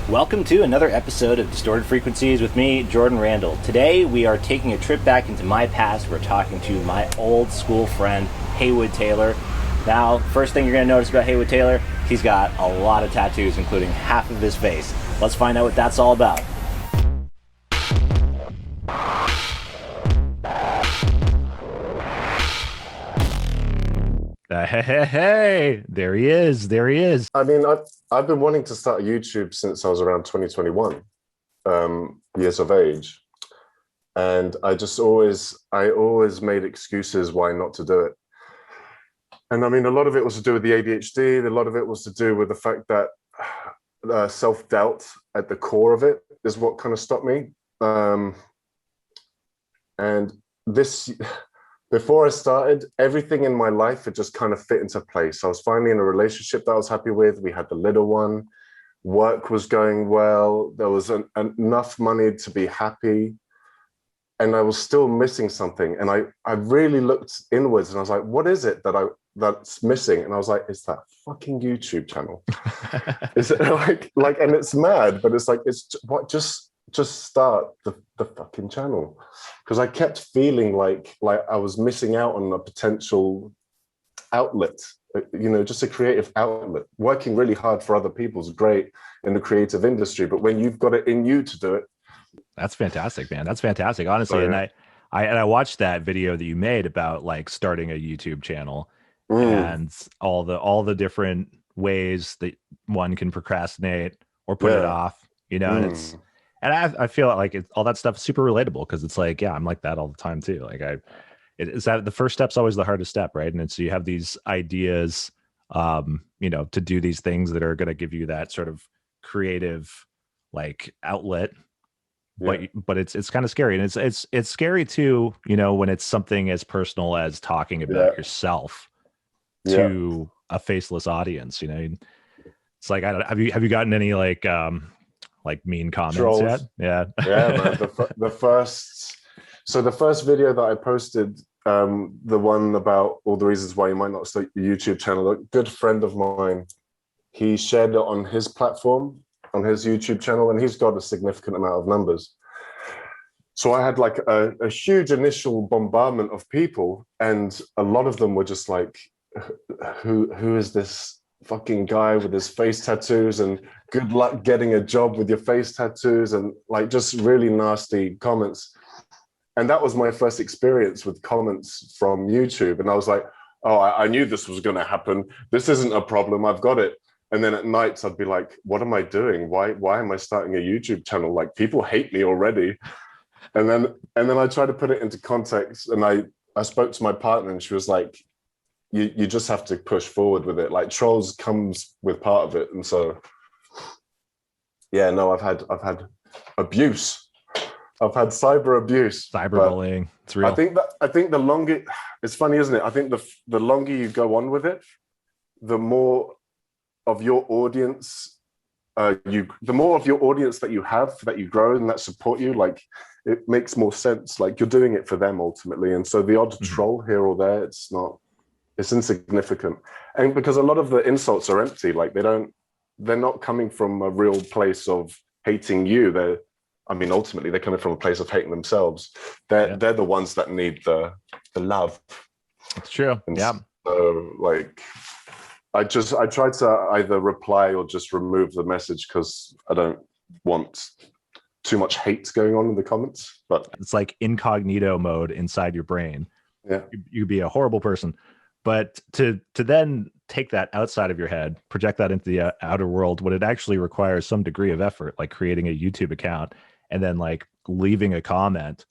Welcome to another episode of Distorted Frequencies with me, Jordan Randall. Today we are taking a trip back into my past. We're talking to my old school friend, Heywood Taylor. Now, first thing you're going to notice about Heywood Taylor, he's got a lot of tattoos, including half of his face. Let's find out what that's all about. Hey, there he is. I mean, I've been wanting to start YouTube since I was around 2021 years of age. And I always made excuses why not to do it. And I mean, a lot of it was to do with the ADHD. A lot of it was to do with the fact that self-doubt at the core of it is what kind of stopped me. And this... Before I started, everything in my life had just kind of fit into place. I was finally in a relationship that I was happy with. We had the little one. Work was going well. There was enough money to be happy. And I was still missing something. And I really looked inwards and I was like, what is it that's missing? And I was like, it's that fucking YouTube channel. Is it like, and it's mad, but it's like, it's what, just start the fucking channel, because I kept feeling like I was missing out on a potential outlet, just a creative outlet. Working really hard for other people is great in the creative industry, but when you've got it in you to do it. That's fantastic, man. That's fantastic, honestly. And I watched that video that you made about like starting a YouTube channel and all the different ways that one can procrastinate or put it off, and I feel like all that stuff is super relatable, because it's like, yeah, I'm like that all the time too. Like it's that the first step's always the hardest step, right? And so you have these ideas, to do these things that are going to give you that sort of creative like outlet, but it's kind of scary, and it's scary too, when it's something as personal as talking about yourself to a faceless audience. It's like, I don't know, have you gotten any like mean comments Trolls. yet? Yeah. Man, the first video that I posted, the one about all the reasons why you might not start your YouTube channel, a good friend of mine, he shared it on his platform, on his YouTube channel, and he's got a significant amount of numbers. So I had like a huge initial bombardment of people, and a lot of them were just like, who is this fucking guy with his face tattoos, and good luck getting a job with your face tattoos, and like just really nasty comments. And that was my first experience with comments from YouTube. And I was like, oh, I knew this was going to happen. This isn't a problem. I've got it. And then at nights I'd be like, what am I doing? Why am I starting a YouTube channel? Like, people hate me already. And then I tried to put it into context, and I spoke to my partner, and she was like, you just have to push forward with it. Like, trolls comes with part of it. And so, yeah, no, I've had abuse. I've had cyber abuse. Cyberbullying. It's real. I think the longer, it's funny, isn't it? I think the longer you go on with it, the more of your audience, the more of your audience that you have, that you grow and that support you, like, it makes more sense. Like, you're doing it for them ultimately. And so the odd troll here or there, it's insignificant. And because a lot of the insults are empty, like they're not coming from a real place of hating you. Ultimately they're coming from a place of hating themselves. They're the ones that need the love. It's true. And yeah. So like, I try to either reply or just remove the message, because I don't want too much hate going on in the comments. But it's like incognito mode inside your brain. Yeah. You'd be a horrible person. But to then take that outside of your head, project that into the outer world, when it actually requires some degree of effort, like creating a YouTube account and then like leaving a comment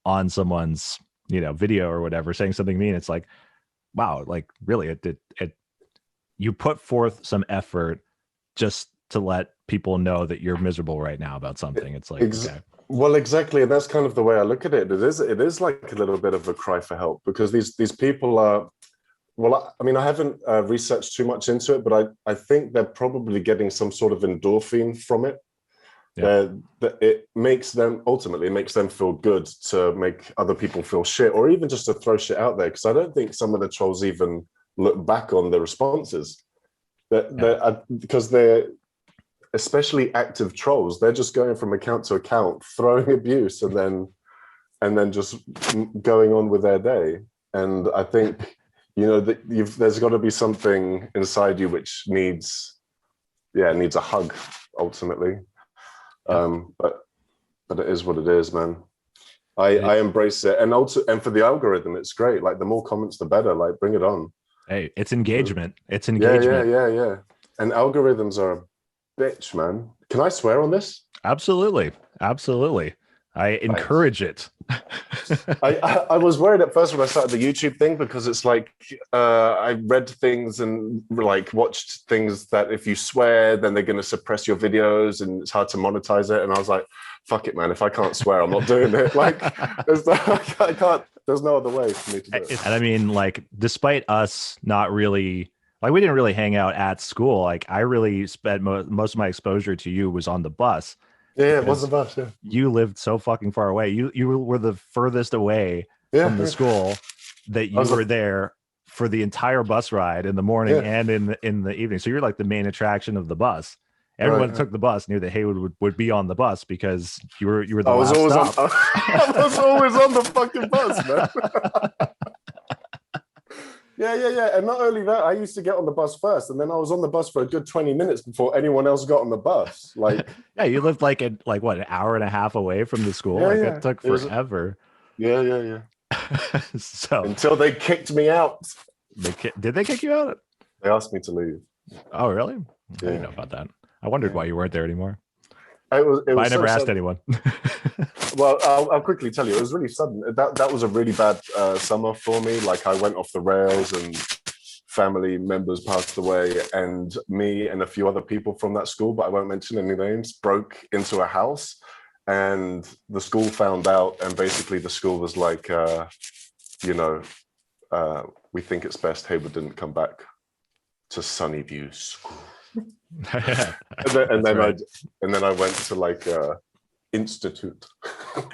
on someone's, video or whatever, saying something mean, it's like, wow, like really, you put forth some effort just to let people know that you're miserable right now about something. It's like, okay. Well, exactly, and that's kind of the way I look at it. It is like a little bit of a cry for help, because these people are. Well, I haven't researched too much into it, but I think they're probably getting some sort of endorphin from it. Yeah. That it makes them feel good to make other people feel shit, or even just to throw shit out there. Because I don't think some of the trolls even look back on the responses. Because especially active trolls, they're just going from account to account, throwing abuse, and then just going on with their day. And I think, you know, that there's got to be something inside you which needs a hug ultimately. Yeah. But it is what it is, man. I embrace it, and also, and for the algorithm, it's great. Like the more comments, the better. Like bring it on. Hey, it's engagement. It's engagement. Yeah. And algorithms are a bitch, man. Can I swear on this? Absolutely. I encourage it. I was worried at first when I started the YouTube thing, because it's like I read things and like watched things that if you swear, then they're going to suppress your videos and it's hard to monetize it. And I was like, fuck it, man. If I can't swear, I'm not doing it. Like, I can't. There's no other way for me to do it. And I mean, like, despite us not really, like, we didn't really hang out at school. Like, I really spent most of my exposure to you was on the bus. Yeah, it was the bus. Yeah, you lived so fucking far away. You were the furthest away from the school that you were there for the entire bus ride in the morning and in the evening. So you're like the main attraction of the bus. Everyone took the bus, knew that Heywood would be on the bus because you were the last stop. I was always on the fucking bus, man. Yeah. And not only that, I used to get on the bus first, and then I was on the bus for a good 20 minutes before anyone else got on the bus. Like, yeah, you lived like what, an hour and a half away from the school. It took forever. Yeah. So until they kicked me out. Did they kick you out? They asked me to leave. Oh, really? Yeah. I didn't know about that. I wondered why you weren't there anymore. It was I never asked anyone. Well, I'll quickly tell you, it was really sudden. That was a really bad summer for me. Like, I went off the rails and family members passed away, and me and a few other people from that school, but I won't mention any names, broke into a house, and the school found out, and basically the school was like, we think it's best Heywood didn't come back to Sunnyview School. and then I went to like institute.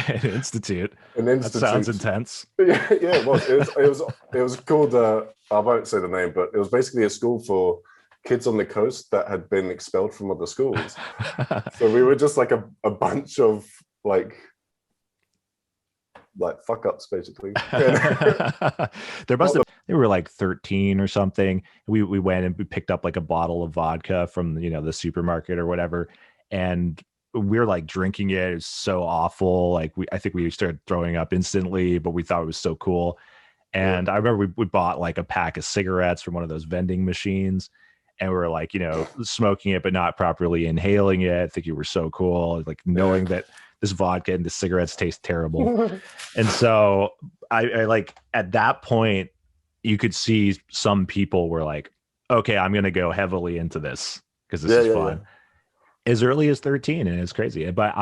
An institute. That sounds intense. Yeah, it was called I won't say the name, but it was basically a school for kids on the coast that had been expelled from other schools. So we were just like a bunch of like fuck ups, basically. They were like 13 or something. We went and we picked up like a bottle of vodka from the supermarket or whatever, and we were like drinking it. It was so awful. Like I think we started throwing up instantly, but we thought it was so cool. And I remember we bought like a pack of cigarettes from one of those vending machines, and we were like, smoking it but not properly inhaling it. I think you were so cool, like knowing that this vodka and the cigarettes taste terrible. And so I like, at that point, you could see some people were like, okay, I'm going to go heavily into this because this is fun. As early as 13, and it's crazy. But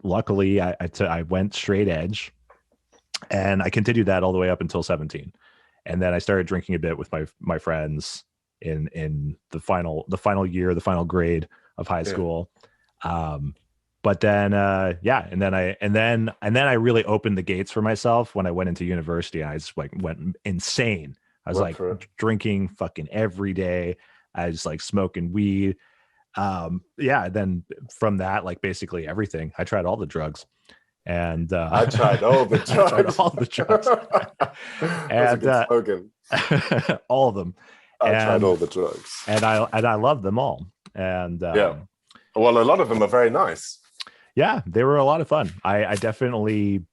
luckily I went straight edge, and I continued that all the way up until 17. And then I started drinking a bit with my friends in the final year, the final grade of high school. But then, and then I really opened the gates for myself when I went into university. I just like went insane. I was drinking fucking every day. I was like smoking weed. Then from that, like basically everything. I tried all the drugs, and I tried all the drugs. And all of them. I tried all the drugs, and I loved them all. And well, a lot of them are very nice. Yeah, they were a lot of fun. I definitely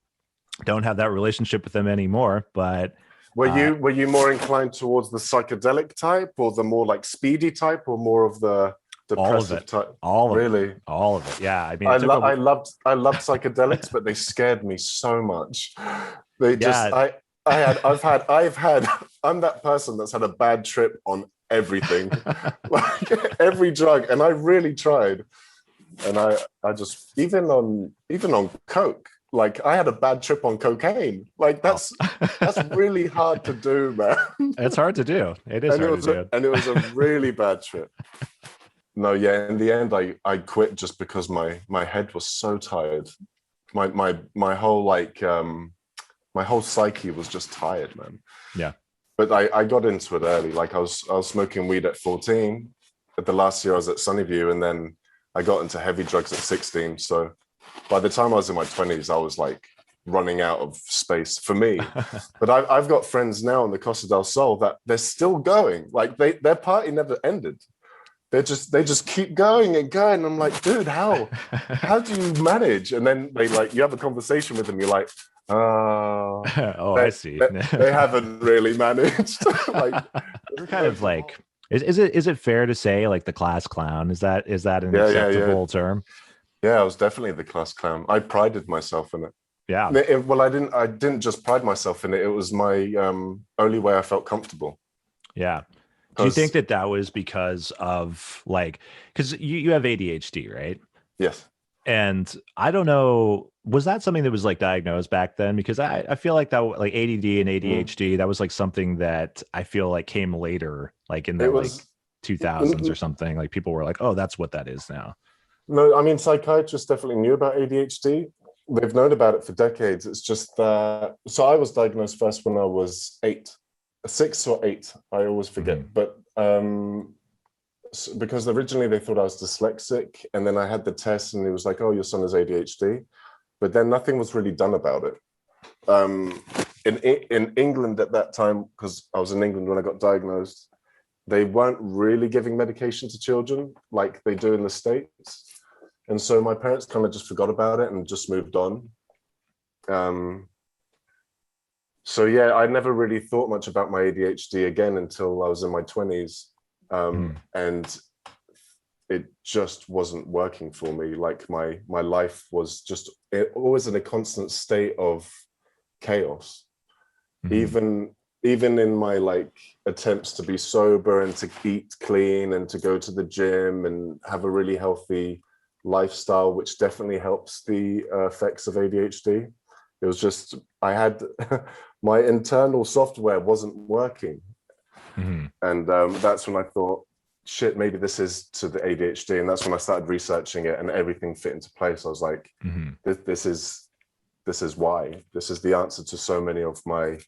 don't have that relationship with them anymore. But were you more inclined towards the psychedelic type, or the more like speedy type, or more of the depressive type? All of it. Yeah, I mean, I loved psychedelics, but they scared me so much. They just I'm that person that's had a bad trip on everything, like every drug, and I really tried. And I just even on coke, like I had a bad trip on cocaine. Like that's really hard to do, man. It's hard to do. It is hard to do. And it was a really bad trip. No, yeah. In the end, I quit just because my head was so tired. My whole my whole psyche was just tired, man. Yeah. But I got into it early. Like I was smoking weed at 14. At the last year I was at Sunnyview, and then I got into heavy drugs at 16. So by the time I was in my 20s, I was like running out of space for me. But I've got friends now in the Costa del Sol that they're still going. Like their party never ended. They just keep going and going. I'm like, dude, how do you manage? And then you have a conversation with them. You're like, oh, I see. They haven't really managed. Like, it's kind of like, is it fair to say like the class clown? Is that an acceptable term? Yeah, I was definitely the class clown. I prided myself in it. Yeah. Well, I didn't just pride myself in it. It was my only way I felt comfortable. Yeah. Do you think that was because of because you have ADHD, right? Yes. And I don't know, was that something that was like diagnosed back then? Because I feel like that like ADD and ADHD, that was like something that I feel like came later, like in the 2000s or something. Like people were like, oh, that's what that is now. No, I mean, psychiatrists definitely knew about ADHD. They've known about it for decades. It's just that, so I was diagnosed first when I was 6 or 8. I always forget. But because originally they thought I was dyslexic, and then I had the test and it was like, oh, your son has ADHD. But then nothing was really done about it. In England at that time, because I was in England when I got diagnosed, they weren't really giving medication to children like they do in the States. And so my parents kind of just forgot about it and just moved on. So yeah, I never really thought much about my ADHD again until I was in my 20s. And it just wasn't working for me. Like my life was just always in a constant state of chaos. Even in my attempts to be sober and to eat clean and to go to the gym and have a really healthy lifestyle, which definitely helps the effects of ADHD. It was just, I had my internal software wasn't working. And that's when I thought, shit, maybe this is to the ADHD. And that's when I started researching it and everything fit into place. I was like, this is why. This is the answer to so many of my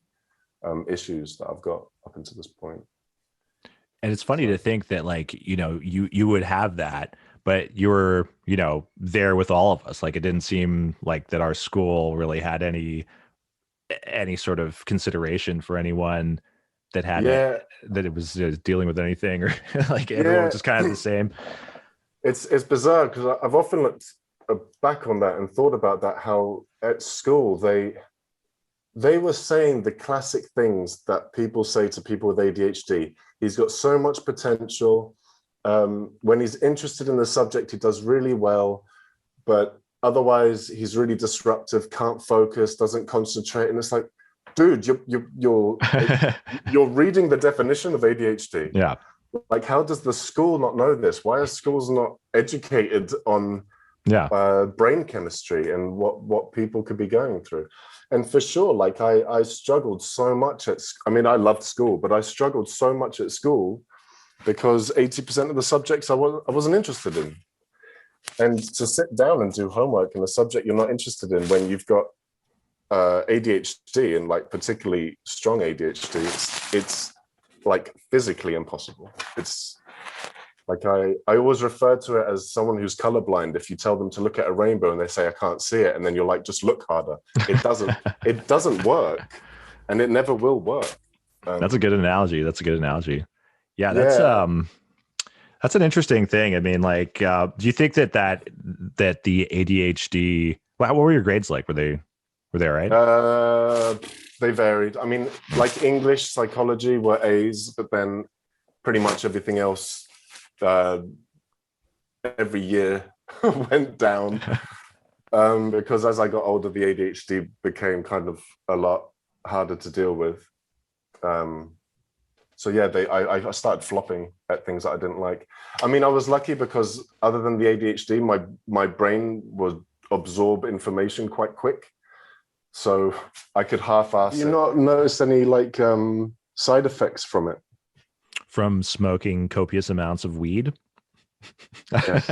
issues that I've got up until this point. And it's funny to think that you would have that, but you were, there with all of us. Like, it didn't seem like that our school really had any sort of consideration for anyone that had that it was dealing with anything, or like everyone was just kind of the same. It's bizarre because I've often looked back on that and thought about that, how at school they were saying the classic things that people say to people with ADHD. He's got so much potential. When he's interested in the subject, he does really well, but otherwise he's really disruptive, can't focus, doesn't concentrate. And it's like, dude, you're reading the definition of ADHD. Yeah. Like, how does the school not know this? Why are schools not educated on brain chemistry and what people could be going through? And for sure, like I struggled so much I loved school, but I struggled so much at school because 80% of the subjects I wasn't interested in. And to sit down and do homework in a subject you're not interested in when you've got ADHD and particularly strong ADHD, it's like physically impossible. It's like I always refer to it as someone who's colorblind. If you tell them to look at a rainbow and they say I can't see it, and then you're like, just look harder. It doesn't work, and it never will work. That's a good analogy. Yeah, that's an interesting thing. I mean, do you think that the ADHD? What were your grades like? Were they all right? They varied. I mean, like English, psychology were A's, but then pretty much everything else every year went down because as I got older, the ADHD became kind of a lot harder to deal with. So yeah, I started flopping at things that I didn't like. I mean, I was lucky because other than the ADHD, my brain would absorb information quite quick. So I could half-ass it. You not noticed any side effects from it? From smoking copious amounts of weed? Yes.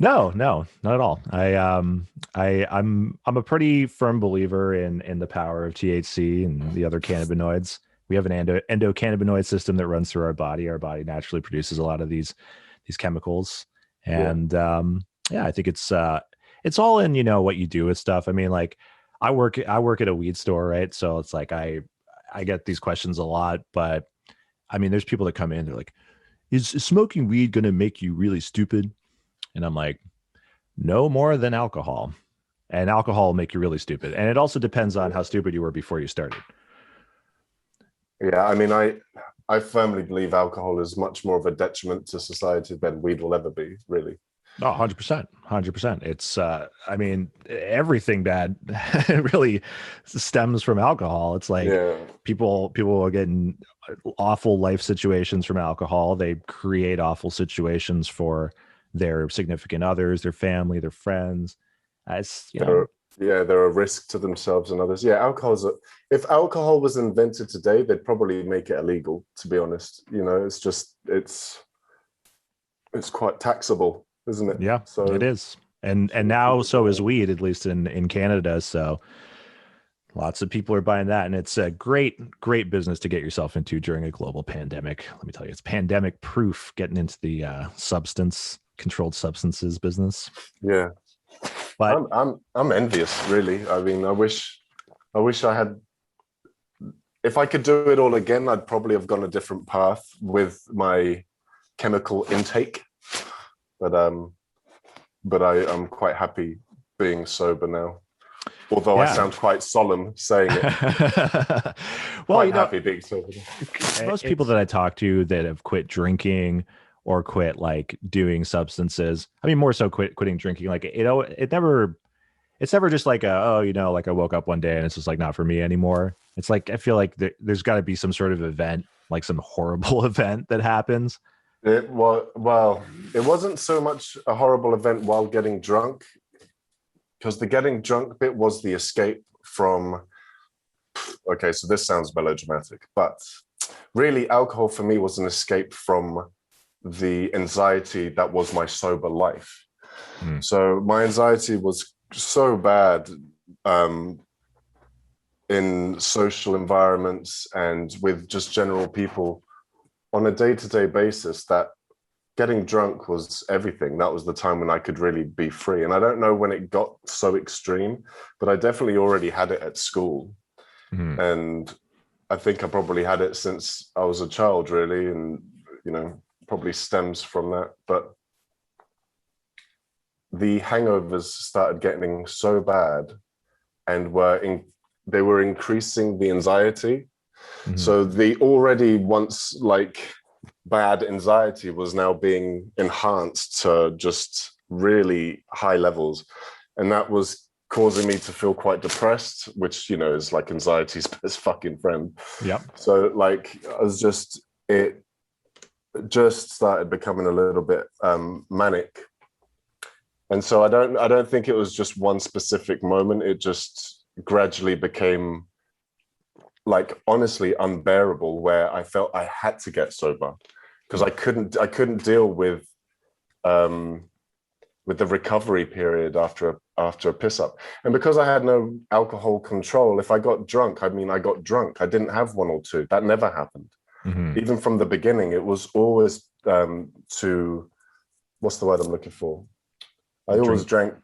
No, not at all. I'm a pretty firm believer in the power of THC and the other cannabinoids. We have an endocannabinoid system that runs through our body. Our body naturally produces a lot of these these chemicals. And yeah, I think it's all in, you know, what you do with stuff. I mean, like I work at a weed store, right? So it's like I get these questions a lot, but I mean, there's people that come in, they're like, is smoking weed going to make you really stupid? And I'm like, no more than alcohol. And alcohol will make you really stupid. And it also depends on how stupid you were before you started. Yeah, I mean, I firmly believe alcohol is much more of a detriment to society than weed will ever be, really. Oh, 100%. 100%. It's, I mean, everything bad really stems from alcohol. It's like people are getting awful life situations from alcohol. They create awful situations for their significant others, their family, their friends. It's, you know, they're a risk to themselves and others. Yeah, if alcohol was invented today, they'd probably make it illegal, to be honest. You know, it's just it's quite taxable, isn't it? Yeah, so it is. And now so is weed, at least in Canada. So lots of people are buying that, and it's a great business to get yourself into during a global pandemic. Let me tell you, it's pandemic proof getting into the controlled substances business. Yeah. But I'm envious, really. I mean, I wish I had. If I could do it all again, I'd probably have gone a different path with my chemical intake. But I'm quite happy being sober now. Although I sound quite solemn saying it. Well, quite happy being sober. Most people that I talk to that have quit drinking or quit like doing substances, I mean, more so quitting drinking, like it's never just like like I woke up one day and it's just like not for me anymore. It's like I feel like there's got to be some sort of event, like some horrible event that happens. It wasn't so much a horrible event while getting drunk, because the getting drunk bit was the escape from. Okay, so this sounds melodramatic, but really, alcohol for me was an escape from the anxiety that was my sober life. So my anxiety was so bad in social environments and with just general people on a day-to-day basis that getting drunk was everything. That was the time when I could really be free. And I don't know when it got so extreme, but I definitely already had it at school. And I think I probably had it since I was a child, really. And, you know, probably stems from that. But the hangovers started getting so bad and they were increasing the anxiety. So the already once like bad anxiety was now being enhanced to just really high levels. And that was causing me to feel quite depressed, which, you know, is like anxiety's best fucking friend. Yeah. So like it just started becoming a little bit manic. And so I don't think it was just one specific moment. It just gradually became like honestly unbearable, where I felt I had to get sober because I couldn't deal with the recovery period after a piss up. And because I had no alcohol control, if I got drunk, I mean, I got drunk. I didn't have one or two. That never happened. Even from the beginning, it was always what's the word I'm looking for? I always drank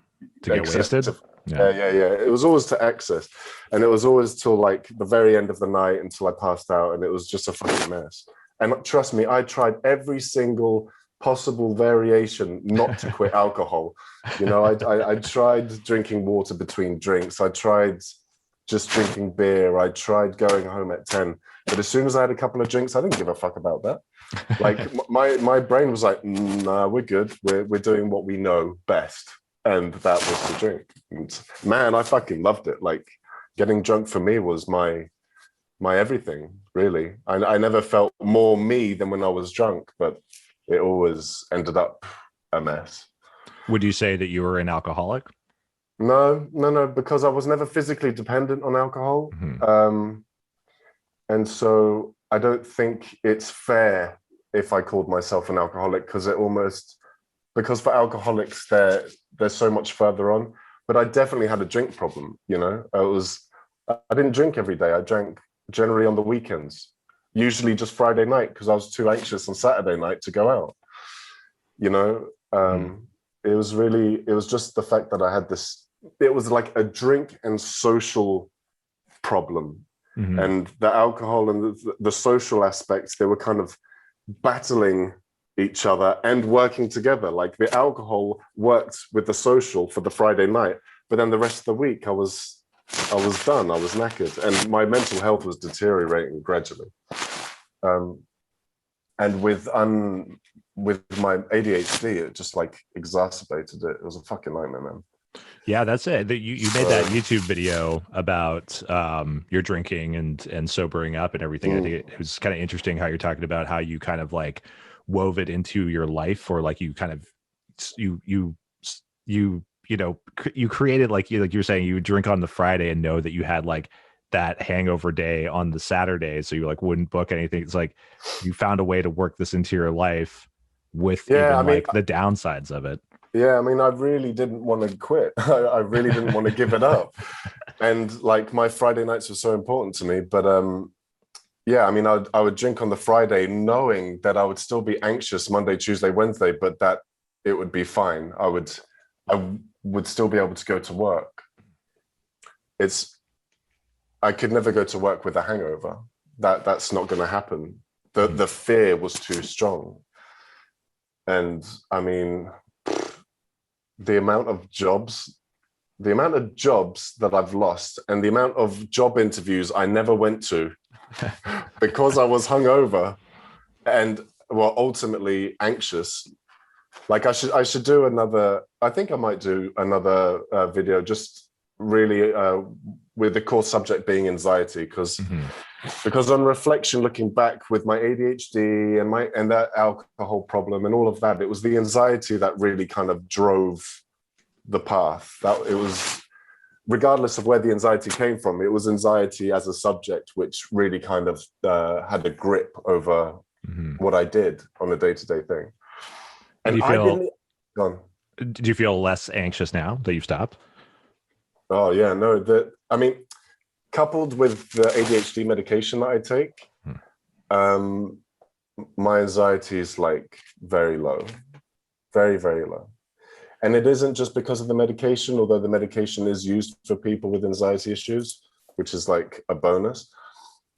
to get wasted. Yeah. It was always to excess, and it was always till like the very end of the night until I passed out, and it was just a fucking mess. And trust me, I tried every single possible variation not to quit alcohol. You know, I tried drinking water between drinks. I tried just drinking beer. I tried going home at 10. But as soon as I had a couple of drinks, I didn't give a fuck about that. Like my brain was like, nah, we're good. We're doing what we know best. And that was the drink. And man, I fucking loved it. Like getting drunk for me was my everything, really. I never felt more me than when I was drunk, but it always ended up a mess. Would you say that you were an alcoholic? No, because I was never physically dependent on alcohol. And so I don't think it's fair if I called myself an alcoholic, because for alcoholics, they're so much further on. But I definitely had a drink problem, you know. I didn't drink every day. I drank generally on the weekends, usually just Friday night, because I was too anxious on Saturday night to go out. you know. It was just the fact that I had this, it was like a drink and social problem. And the alcohol and the social aspects, they were kind of battling each other and working together. Like the alcohol worked with the social for the Friday night, but then the rest of the week I was done. I was knackered, and my mental health was deteriorating gradually. And with my ADHD, it just like exacerbated it. It was a fucking nightmare, man. Yeah, that's it. You made that YouTube video about your drinking and sobering up and everything. I think it was kind of interesting how you're talking about how you kind of like wove it into your life, or like you kind of you created like you were saying, you would drink on the Friday and know that you had like that hangover day on the Saturday, so you like wouldn't book anything. It's like you found a way to work this into your life with like the downsides of it. Yeah, I mean, I really didn't want to quit. I really didn't want to give it up. And like my Friday nights were so important to me. But yeah, I mean, I would drink on the Friday knowing that I would still be anxious Monday, Tuesday, Wednesday, but that it would be fine. I would still be able to go to work. I could never go to work with a hangover. That's not going to happen. The fear was too strong. And I mean, the amount of jobs that I've lost, and the amount of job interviews I never went to because I was hungover and, well, ultimately anxious. Like I should do another, I think I might do another video just really with the core subject being anxiety, because on reflection, looking back with my ADHD and that alcohol problem and all of that, it was the anxiety that really kind of drove the path. That it was, regardless of where the anxiety came from, it was anxiety as a subject which really kind of had a grip over what I did on a day-to-day thing. And do you feel less anxious now that you've stopped? Oh yeah, no, I mean, coupled with the ADHD medication that I take, my anxiety is like very low, very, very low. And it isn't just because of the medication, although the medication is used for people with anxiety issues, which is like a bonus.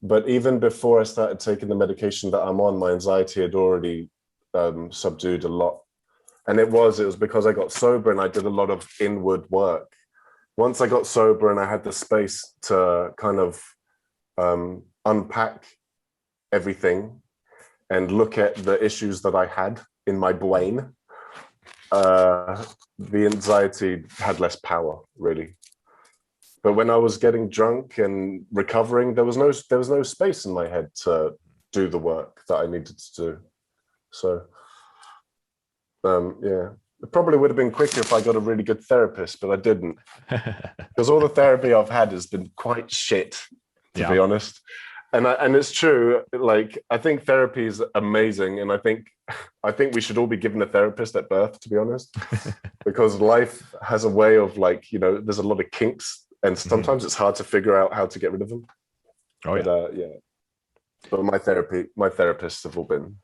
But even before I started taking the medication that I'm on, my anxiety had already subdued a lot. And it was because I got sober and I did a lot of inward work. Once I got sober and I had the space to kind of unpack everything and look at the issues that I had in my brain, the anxiety had less power, really. But when I was getting drunk and recovering, there was no space in my head to do the work that I needed to do. So, yeah. It probably would have been quicker if I got a really good therapist, but I didn't. Because all the therapy I've had has been quite shit, to be honest. And it's true. Like, I think therapy is amazing, and I think we should all be given a therapist at birth, to be honest, because life has a way of, like, there's a lot of kinks, and sometimes it's hard to figure out how to get rid of them. Oh yeah, but, yeah. But my therapists have all been.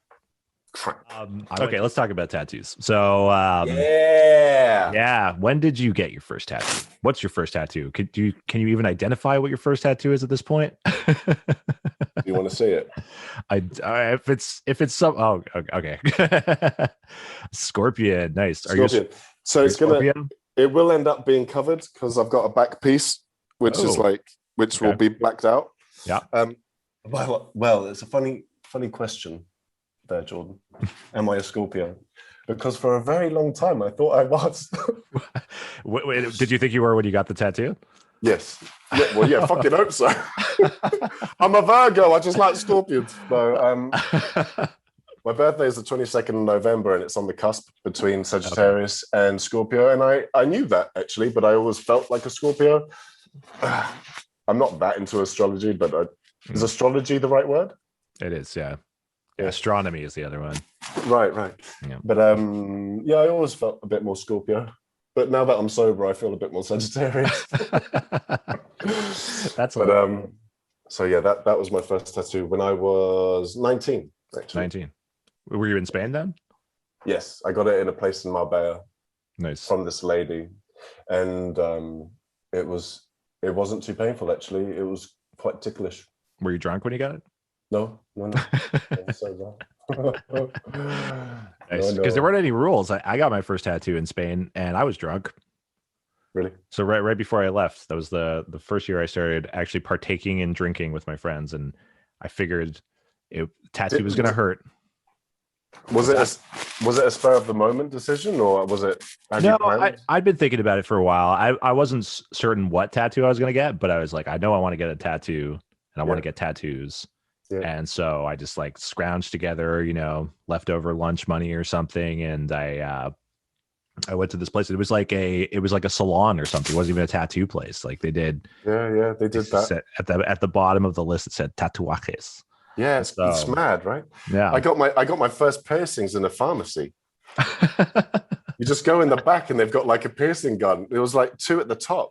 Okay, let's talk about tattoos. So yeah, when did you get your first tattoo? What's your first tattoo? Can you even identify what your first tattoo is at this point? Do you want to say it? If it's some, oh, okay. Scorpion, nice. Scorpion. It will end up being covered because I've got a back piece which will be blacked out. Yeah. Well, it's a funny question there, Jordan. Am I a Scorpio? Because for a very long time I thought I was. Wait, did you think you were when you got the tattoo? Yes. Yeah, well, yeah, fucking hope so. I'm a Virgo. I just like Scorpions. So, my birthday is the 22nd of November, and it's on the cusp between Sagittarius and Scorpio. And I knew that, actually, but I always felt like a Scorpio. I'm not that into astrology, but is astrology the right word? It is, yeah. Astronomy is the other one. Right. Yeah. But yeah, I always felt a bit more Scorpio. But now that I'm sober, I feel a bit more Sagittarius. So yeah, that was my first tattoo when I was 19. Actually. 19. Were you in Spain then? Yes, I got it in a place in Marbella. Nice. From this lady, and it wasn't too painful actually. It was quite ticklish. Were you drunk when you got it? No. So Nice, because there weren't any rules. I got my first tattoo in Spain, and I was drunk. Really? So right before I left, that was the first year I started actually partaking in drinking with my friends, and I figured tattoo was going to hurt. Was it a spur of the moment decision, or was it? No, I'd been thinking about it for a while. I wasn't certain what tattoo I was going to get, but I was like, I know I want to get a tattoo, and I want to get tattoos. Yeah. And so I just like scrounged together, leftover lunch money or something, and I went to this place. It was like a salon or something. It wasn't even a tattoo place. Like they did. Yeah, they did that. At the bottom of the list, it said tatuajes. Yeah, it's mad, right? Yeah. I got my first piercings in a pharmacy. You just go in the back and they've got like a piercing gun. It was like 2 at the top.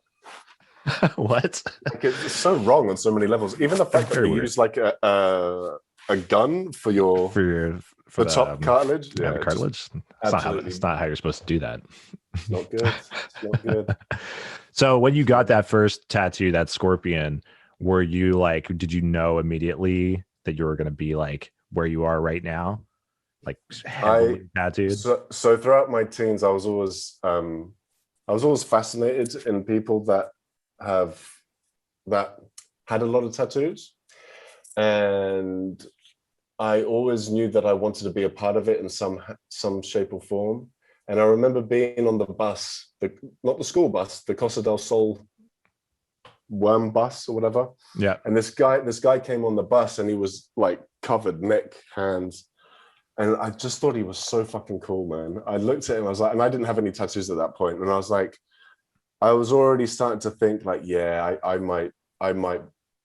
What? Like it's so wrong on so many levels. Even the fact that you use like a gun for the top cartilage. Yeah, the cartilage. It's not how you're supposed to do that. It's not good. It's not good. So when you got that first tattoo, that scorpion, were you like, did you know immediately that you were going to be like where you are right now? Like heavily tattooed? So throughout my teens, I was always fascinated in people that had a lot of tattoos, and I always knew that I wanted to be a part of it in some shape or form. And I remember being on the bus, not the school bus, the Costa del Sol worm bus or whatever. Yeah. And this guy came on the bus and he was like covered neck, hands. And I just thought he was so fucking cool, man. I looked at him, I was like, and I didn't have any tattoos at that point. And I was like, I was already starting to think like, yeah, I might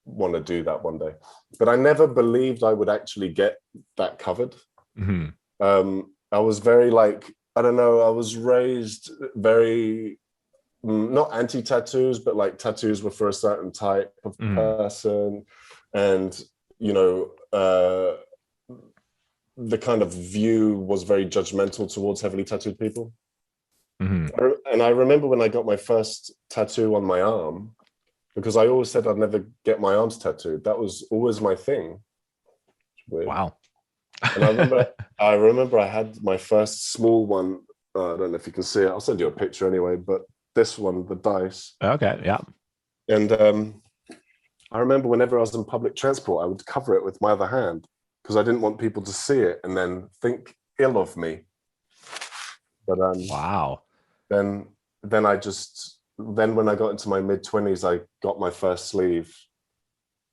want to do that one day. But I never believed I would actually get that covered. Mm-hmm. I was very like, I don't know, I was raised very, not anti-tattoos, but like tattoos were for a certain type of person. And, the kind of view was very judgmental towards heavily tattooed people. Mm-hmm. And I remember when I got my first tattoo on my arm, because I always said I'd never get my arms tattooed. That was always my thing. Wow. And I remember I had my first small one. I don't know if you can see it. I'll send you a picture anyway, but this one, the dice. Okay, yeah. And I remember whenever I was in public transport, I would cover it with my other hand because I didn't want people to see it and then think ill of me. But wow. Then when I got into my mid-20s, I got my first sleeve,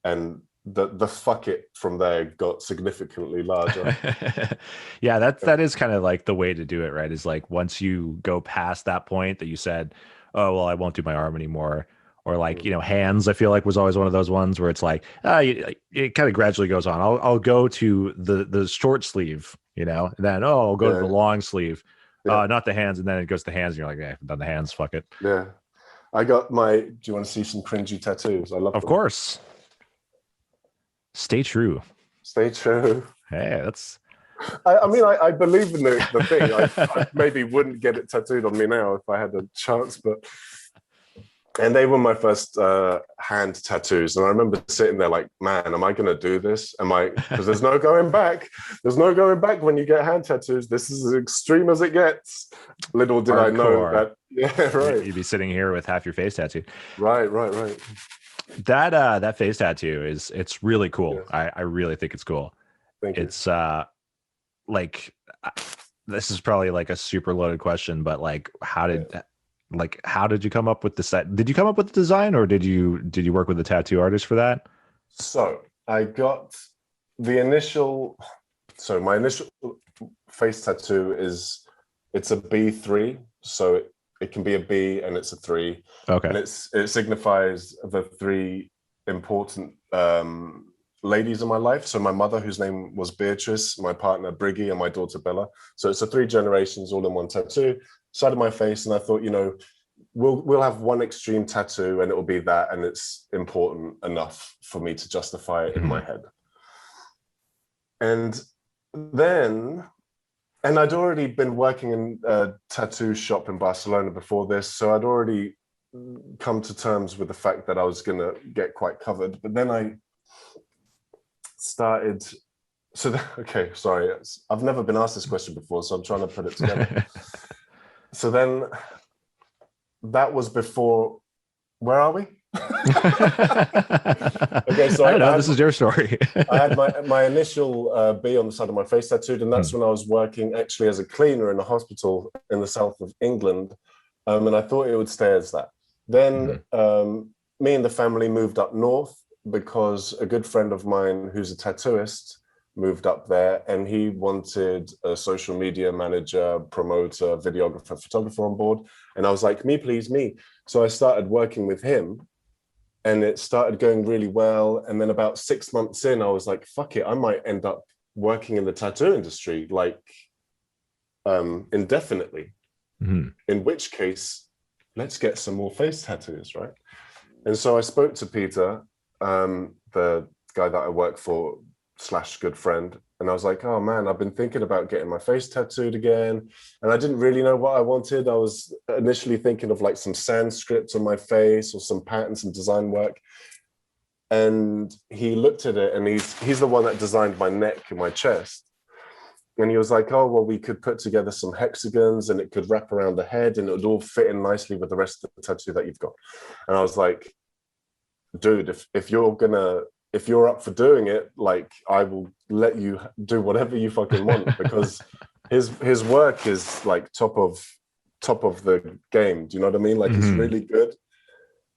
and the fuck it from there got significantly larger. Yeah, that is kind of like the way to do it, right? Is like once you go past that point that you said, oh well, I won't do my arm anymore, or like hands. I feel like was always one of those ones where it's like it kind of gradually goes on. I'll go to the short sleeve, and then I'll go to the long sleeve. Not the hands, and then it goes to hands, and you're like, I've done the hands, fuck it. Yeah. I got do you want to see some cringy tattoos? I love them. Of course. Stay true. Stay true. Hey, that's... I believe in the thing. I maybe wouldn't get it tattooed on me now if I had a chance, and they were my first hand tattoos. And I remember sitting there like, man, am I going to do this? Because there's no going back. There's no going back when you get hand tattoos. This is as extreme as it gets. Little did I know that. Yeah, right. You'd be sitting here with half your face tattooed. Right. That face tattoo it's really cool. Yeah. I really think it's cool. Thank you. It's like, this is probably like a super loaded question, but like, how did you come up with the set? Did you come up with the design, or did you work with a tattoo artist for that? So I got my initial face tattoo it's a B3. So it can be a B and it's a 3. Okay. And it signifies the 3 important ladies in my life. So my mother, whose name was Beatrice, my partner Briggy, and my daughter Bella. So it's a 3 generations all in one tattoo, side of my face. And I thought, we'll have one extreme tattoo and it will be that, and it's important enough for me to justify it in my head. And And I'd already been working in a tattoo shop in Barcelona before this, so I'd already come to terms with the fact that I was going to get quite covered. But then I started... okay, sorry. I've never been asked this question before, so I'm trying to put it together. So then that was before... Where are we? Okay, so I don't know. This is your story. I had my initial B on the side of my face tattooed, and that's when I was working actually as a cleaner in a hospital in the south of England, and I thought it would stay as that. Then me and the family moved up north because a good friend of mine who's a tattooist moved up there, and he wanted a social media manager, promoter, videographer, photographer on board. And I was like, me, please, me. So I started working with him, and it started going really well. And then about 6 months in, I was like, fuck it, I might end up working in the tattoo industry, like indefinitely. In which case, let's get some more face tattoos, right? And so I spoke to Peter, the guy that I work for / good friend, and I was like, oh man, I've been thinking about getting my face tattooed again, and I didn't really know what I wanted. I was initially thinking of like some Sanskrit on my face or some patterns and design work. And he looked at it, and he's the one that designed my neck and my chest. And he was like, oh, well, we could put together some hexagons and it could wrap around the head and it would all fit in nicely with the rest of the tattoo that you've got. And I was like, dude, if you're up for doing it, like, I will let you do whatever you fucking want, because his work is like top of the game. Do you know what I mean? Like, he's really good.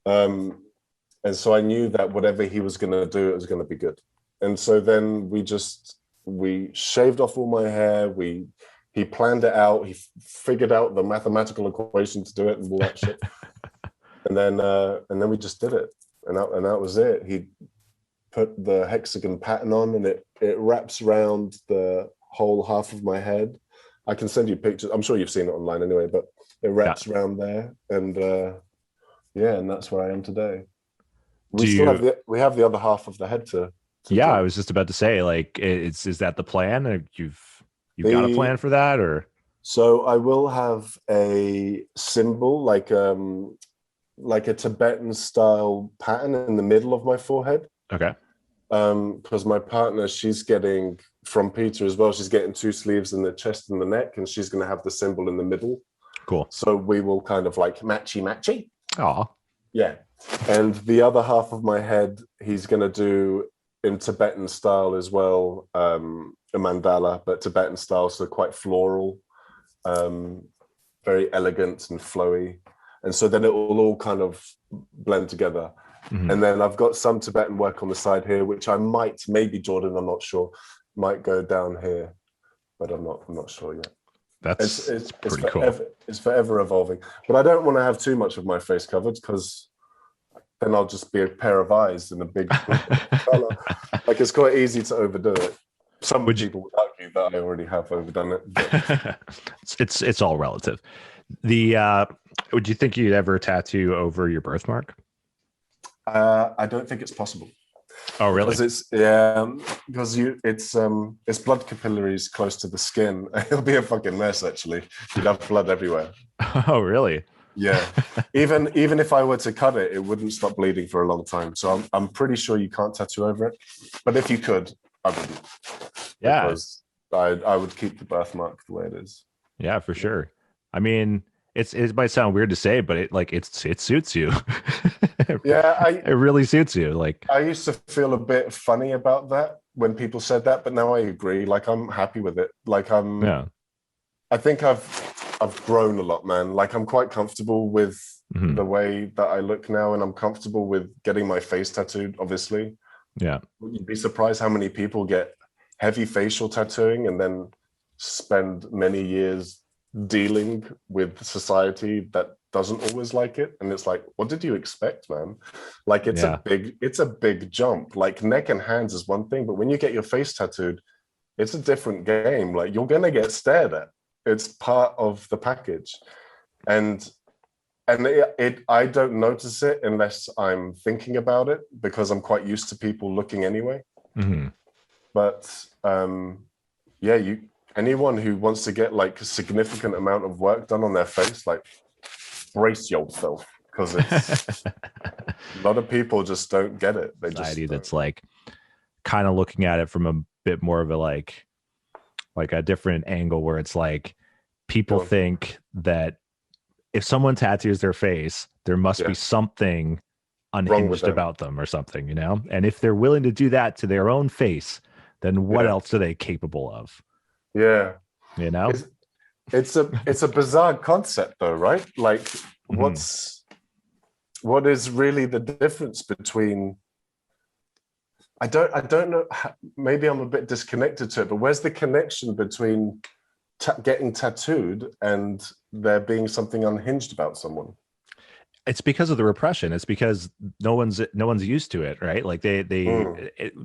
And so I knew that whatever he was going to do, it was going to be good. And so then we shaved off all my hair. He planned it out. He figured out the mathematical equation to do it and all that shit. And then we just did it. And that was it. He put the hexagon pattern on, and it wraps around the whole half of my head. I can send you pictures. I'm sure you've seen it online anyway, but it wraps around there. And and that's where I am today. We have the other half of the head to yeah, do. I was just about to say, like, is that the plan? Or you've got a plan for that, or? So I will have a symbol, like a Tibetan style pattern in the middle of my forehead. Okay. Because my partner, she's getting, from Peter as well, she's getting 2 sleeves in the chest and the neck, and she's going to have the symbol in the middle. Cool. So we will kind of like matchy. Aw. Yeah. And the other half of my head, he's going to do in Tibetan style as well, a mandala, but Tibetan style, so quite floral, very elegant and flowy. And so then it will all kind of blend together. And then I've got some Tibetan work on the side here, which I might, maybe Jordan, I'm not sure, might go down here, but I'm not sure yet. That's pretty cool. It's forever evolving. But I don't want to have too much of my face covered, because then I'll just be a pair of eyes in a big color. Like, it's quite easy to overdo it. Some people would argue that I already have overdone it. But... it's all relative. Would you think you'd ever tattoo over your birthmark? I don't think it's possible. Oh, really? Because it's blood capillaries close to the skin. It'll be a fucking mess, actually. You'd have blood everywhere. Oh, really? Yeah. Even if I were to cut it, it wouldn't stop bleeding for a long time. So I'm pretty sure you can't tattoo over it. But if you could, I wouldn't. Yeah. Because I would keep the birthmark the way it is. Yeah, for sure. I mean, it might sound weird to say, but it suits you. Yeah, it really suits you. Like, I used to feel a bit funny about that when people said that, but now I agree. Like, I'm happy with it. Like, I think I've grown a lot, man. Like, I'm quite comfortable with the way that I look now, and I'm comfortable with getting my face tattooed, obviously. Yeah. You'd be surprised how many people get heavy facial tattooing and then spend many years dealing with society that doesn't always like it. And it's like, what did you expect, man? Like, it's a big jump. Like, neck and hands is one thing, but when you get your face tattooed, it's a different game. Like, you're gonna get stared at. It's part of the package. And I don't notice it unless I'm thinking about it, because I'm quite used to people looking anyway. But anyone who wants to get like a significant amount of work done on their face, like brace yourself, because it's a lot of people just don't get it. They Society just that's like kind of looking at it from a bit more of a like a different angle, where it's like people think that if someone tattoos their face, there must be something unhinged about them or something, you know? And if they're willing to do that to their own face, then what else are they capable of? Yeah. You know? It's a bizarre concept though, right? Like what is really the difference between, I don't know, maybe I'm a bit disconnected to it, but where's the connection between getting tattooed and there being something unhinged about someone? It's because of the repression. It's because no one's used to it, right? Like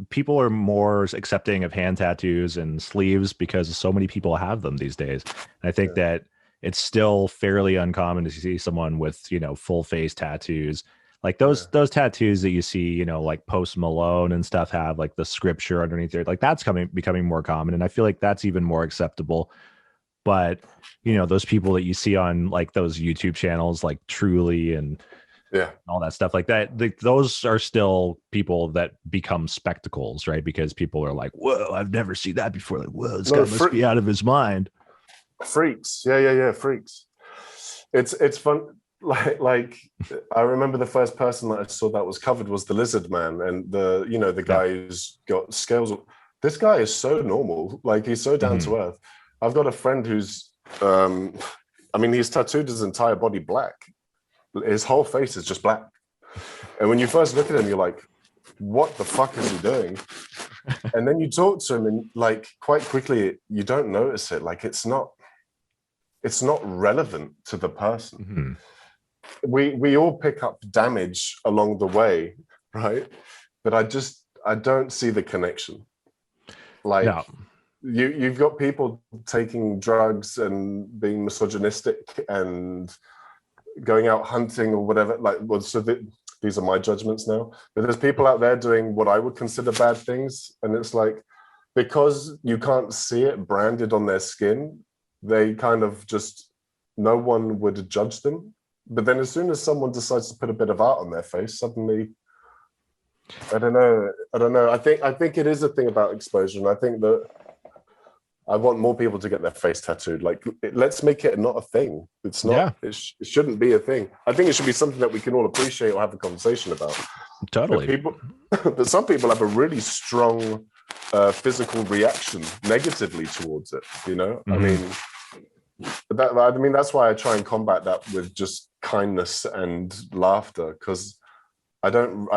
people are more accepting of hand tattoos and sleeves because so many people have them these days. And I think that it's still fairly uncommon to see someone with, you know, full face tattoos. Like those tattoos that you see, you know, like Post Malone and stuff have like the scripture underneath there. Like that's becoming more common. And I feel like that's even more acceptable. But, you know, those people that you see on like those YouTube channels, like Truly and all that stuff like that, those are still people that become spectacles, right? Because people are like, whoa, I've never seen that before. Like, whoa, this guy must be out of his mind. Freaks. Yeah. Freaks. It's fun. Like I remember the first person that I saw that was covered was the Lizard Man, and the guy who's got scales. This guy is so normal. Like he's so down to earth. I've got a friend who's, he's tattooed his entire body black. His whole face is just black. And when you first look at him, you're like, what the fuck is he doing? And then you talk to him and like quite quickly, you don't notice it. Like it's not relevant to the person. We all pick up damage along the way, right? But I don't see the connection. Like, no. You've got people taking drugs and being misogynistic and going out hunting or whatever. Like, well, these are my judgments now. But there's people out there doing what I would consider bad things, and it's like because you can't see it branded on their skin, they kind of just no one would judge them. But then as soon as someone decides to put a bit of art on their face, suddenly, I don't know. I think it is a thing about exposure, and I think that I want more people to get their face tattooed. Like, let's make it not a thing. It's not. Yeah. It shouldn't be a thing. I think it should be something that we can all appreciate or have a conversation about. Totally. But some people have a really strong physical reaction negatively towards it. You know, I mean, that's why I try and combat that with just kindness and laughter, because I don't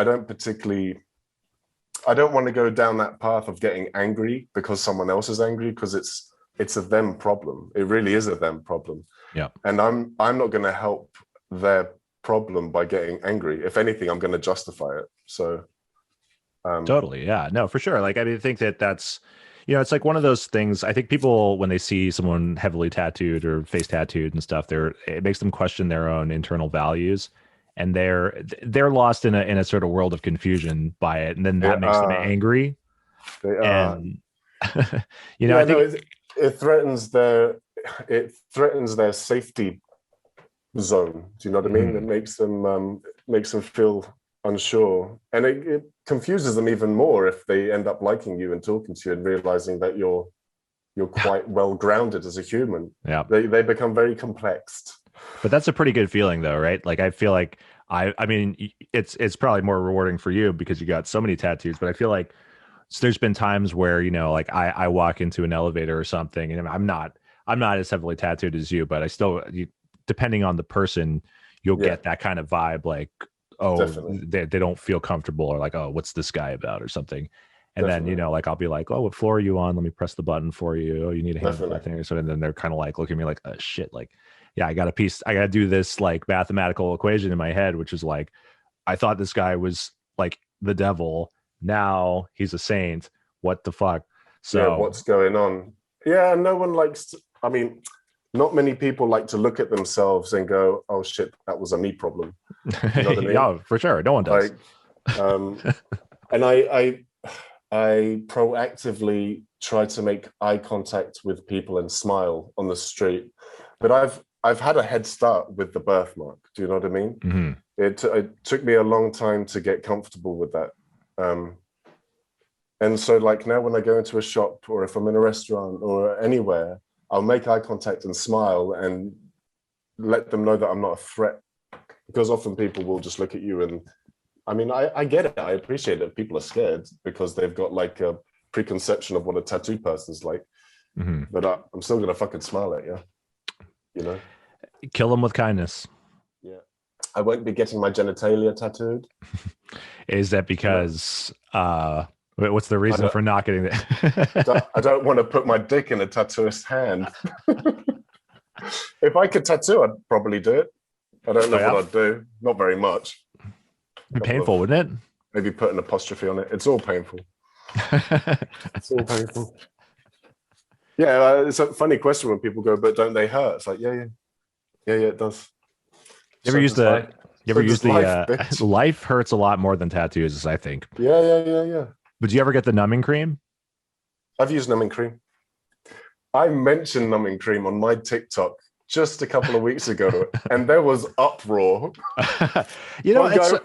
want to go down that path of getting angry because someone else is angry, because it's a them problem. It really is a them problem. Yeah. And I'm not going to help their problem by getting angry. If anything, I'm going to justify it. So totally. Yeah, no, for sure. Like, I mean, I think that's, you know, it's like one of those things. I think people, when they see someone heavily tattooed or face tattooed and stuff, it makes them question their own internal values. And they're lost in a sort of world of confusion by it, and then that makes them angry. And you know, I think it threatens their safety zone. Do you know what I mean? It makes them feel unsure, and it confuses them even more if they end up liking you and talking to you and realizing that you're quite well grounded as a human. Yeah, they become very complexed. But that's a pretty good feeling, though, right? Like, I feel like I mean, it's probably more rewarding for you because you got so many tattoos. But I feel like there's been times where, you know, like I walk into an elevator or something, and I'm not as heavily tattooed as you, but I still, depending on the person, you'll get that kind of vibe, like, oh, they don't feel comfortable, or like, oh, what's this guy about, or something. And then, you know, like I'll be like, oh, what floor are you on? Let me press the button for you. Oh, you need a hand on that thing or something. And then they're kind of like looking at me like, oh, shit, like, yeah, I got to do this like mathematical equation in my head, which is like, I thought this guy was like the devil. Now he's a saint. What the fuck? So what's going on? Yeah, no one likes I mean, not many people like to look at themselves and go, oh shit, that was a me problem. You know what I mean? Yeah, for sure. No one does. Like, and I proactively try to make eye contact with people and smile on the street. But I've had a head start with the birthmark. Do you know what I mean? Mm-hmm. It took me a long time to get comfortable with that. And so like now when I go into a shop or if I'm in a restaurant or anywhere, I'll make eye contact and smile and let them know that I'm not a threat. Because often people will just look at you and, I mean, I get it. I appreciate it. People are scared because they've got like a preconception of what a tattoo person's like. Mm-hmm. But I'm still going to fucking smile at you, you know? Kill them with kindness. Yeah. I won't be getting my genitalia tattooed. Is that because, what's the reason for not getting that? I don't want to put my dick in a tattooist's hand. If I could tattoo, I'd probably do it. I don't know what I'd do. Not very much. It'd be painful, wouldn't it? Maybe put an apostrophe on it. It's all painful. It's all painful. Yeah, it's a funny question when people go, but don't they hurt? It's like, yeah, it does. You ever use the life hurts a lot more than tattoos, I think. Yeah. But do you ever get the numbing cream? I've used numbing cream. I mentioned numbing cream on my TikTok just a couple of weeks ago, and there was uproar. You know,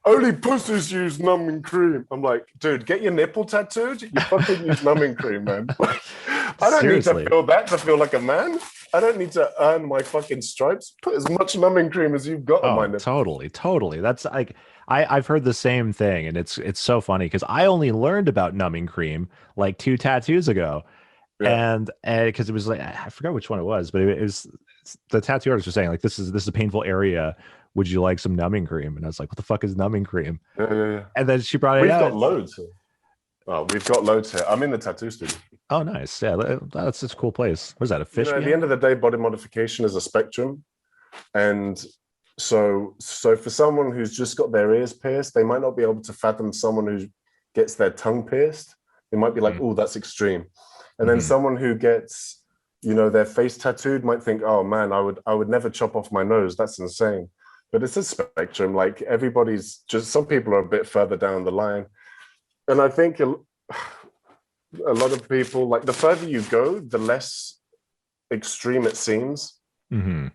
only pussies use numbing cream. I'm like, dude, get your nipple tattooed. You fucking use numbing cream, man. I don't need to feel that to feel like a man. I don't need to earn my fucking stripes. Put as much numbing cream as you've got on my nipple. Totally. That's like I've heard the same thing, and it's so funny because I only learned about numbing cream like 2 tattoos ago. Yeah. And because it was like I forgot which one it was, but it was the tattoo artist was saying like this is a painful area. Would you like some numbing cream? And I was like, what the fuck is numbing cream? Yeah. And then she brought it out. We've got loads. Oh, we've got loads here. I'm in the tattoo studio. Oh, nice. Yeah, that's just a cool place. What is that? A fish? At the end of the day, body modification is a spectrum, and so for someone who's just got their ears pierced, they might not be able to fathom someone who gets their tongue pierced. They might be like, oh, that's extreme. And then someone who gets, their face tattooed might think, oh man, I would never chop off my nose. That's insane. But it's a spectrum. Like everybody's just, some people are a bit further down the line. And I think a lot of people, like the further you go, the less extreme it seems. Mm-hmm.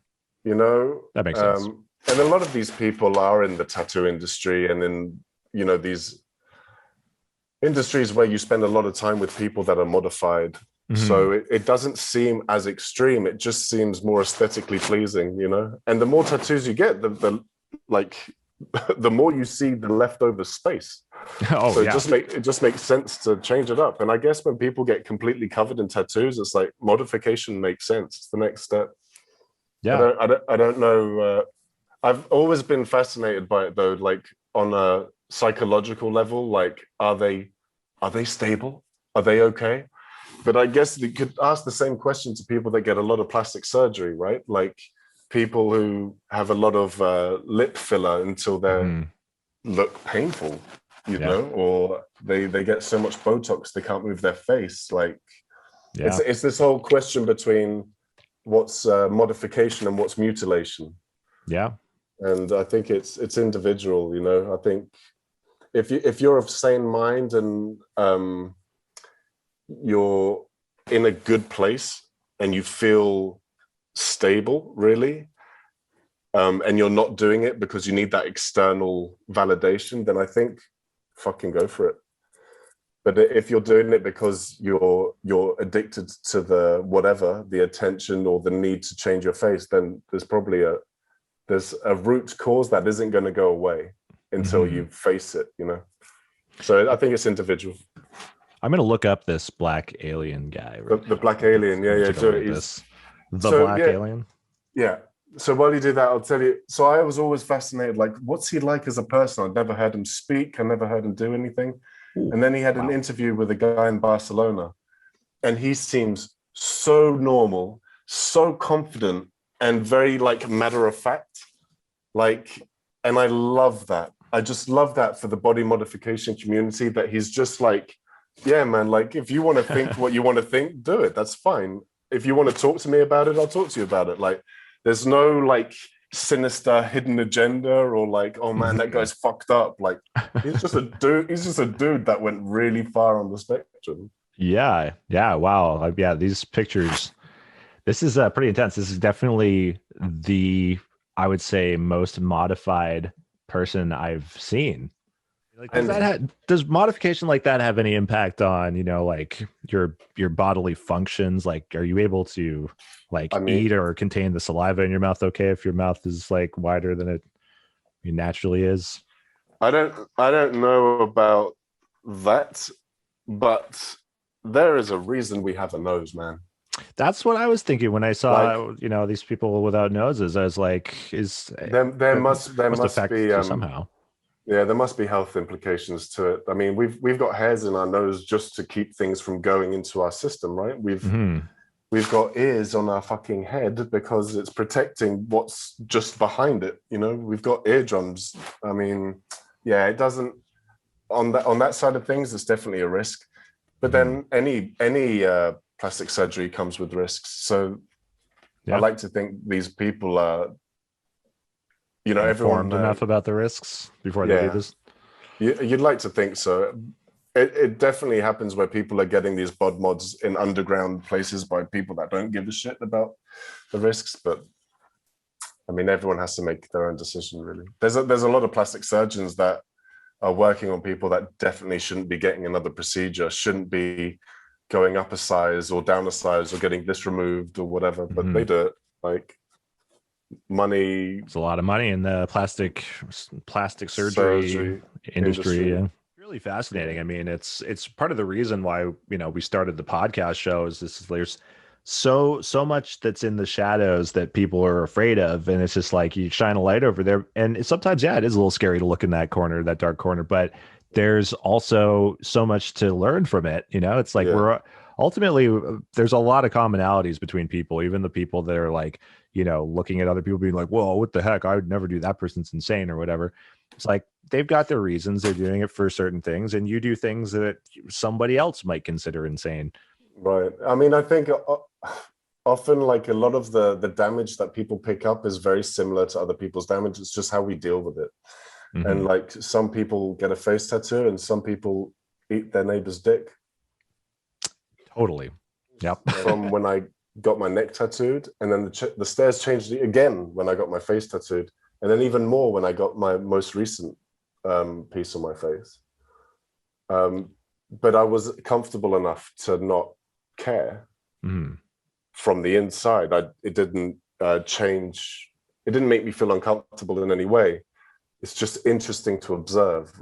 That makes sense. And a lot of these people are in the tattoo industry and in, these industries where you spend a lot of time with people that are modified. Mm-hmm. So it doesn't seem as extreme. It just seems more aesthetically pleasing, And the more tattoos you get, the more you see the leftover space. Oh, so yeah. it just makes sense to change it up. And I guess when people get completely covered in tattoos, it's like modification makes sense. It's the next step. Yeah. I don't know. I've always been fascinated by it though, like on a psychological level, like are they stable? Are they okay? But I guess you could ask the same question to people that get a lot of plastic surgery, right? Like people who have a lot of lip filler until they look painful, know, or they get so much Botox they can't move their face. Like it's this whole question between what's modification and what's mutilation. Yeah. And I think it's individual, I think if you're of sane mind and you're in a good place and you feel stable, really, and you're not doing it because you need that external validation, then I think fucking go for it. But if you're doing it because you're addicted to the attention or the need to change your face, then there's probably there's a root cause that isn't going to go away until you face it, So I think it's individual. I'm going to look up this black alien guy. The black alien, yeah. Black alien? Yeah. So while you do that, I'll tell you. So I was always fascinated, like, what's he like as a person? I'd never heard him speak. I never heard him do anything. Ooh, and then he had an interview with a guy in Barcelona. And he seems so normal, so confident, and very, like, matter of fact. Like, and I love that. I just love that for the body modification community, that he's just like, yeah, man, like if you want to think what you want to think, do it. That's fine. If you want to talk to me about it, I'll talk to you about it. Like there's no like sinister hidden agenda or like, oh man, that guy's fucked up. Like he's just a dude. He's just a dude that went really far on the spectrum. Yeah. Wow. Yeah. These pictures. This is pretty intense. This is definitely the, I would say, most modified person I've seen. Like, And does modification like that have any impact on, like your bodily functions? Like, are you able to I like mean, eat or contain the saliva in your mouth okay if your mouth is like wider than it naturally is? I don't know about that, but there is a reason we have a nose, man. That's what I was thinking when I Like saw, these people without noses. I was like, is there that there must must affect be you somehow. yeah, there must be health implications to it. I mean, we've got hairs in our nose just to keep things from going into our system, right? Hmm. We've got ears on our fucking head because it's protecting what's just behind it. We've got eardrums. I mean, yeah, it doesn't on that side of things. It's definitely a risk. But Hmm. then any plastic surgery comes with risks. So I Yeah. like to think these people are, everyone. Informed enough about the risks before they do Yeah, this. you'd like to think so. It definitely happens where people are getting these bod mods in underground places by people that don't give a shit about the risks. But I mean, everyone has to make their own decision, really. There's a lot of plastic surgeons that are working on people that definitely shouldn't be getting another procedure, shouldn't be going up a size or down a size or getting this removed or whatever, but Hmm. they do it. Like money, It's a lot of money in the plastic surgery surgery, industry. industry. Yeah. Really fascinating. I mean, it's part of the reason why we started the podcast show. Is this there's so much that's in the shadows that people are afraid of, and it's just like you shine a light over there, and sometimes, yeah, it is a little scary to look in that corner, that dark corner, but there's also so much to learn from it. It's like Yeah, we're ultimately, there's a lot of commonalities between people, even the people that are like, looking at other people being like, whoa, what the heck? I would never do that. Person's insane or whatever. It's like they've got their reasons. They're doing it for certain things, and you do things that somebody else might consider insane. right. I mean, I think often like a lot of the damage that people pick up is very similar to other people's damage. It's just how we deal with it. And Hmm. like some people get a face tattoo and some people eat their neighbor's dick. Totally. Yep. From when I got my neck tattooed, and then the stairs changed again when I got my face tattooed, and then even more when I got my most recent piece on my face. Um, but I was comfortable enough to not care Hmm. from the inside. It didn't change. It didn't make me feel uncomfortable in any way. It's just interesting to observe.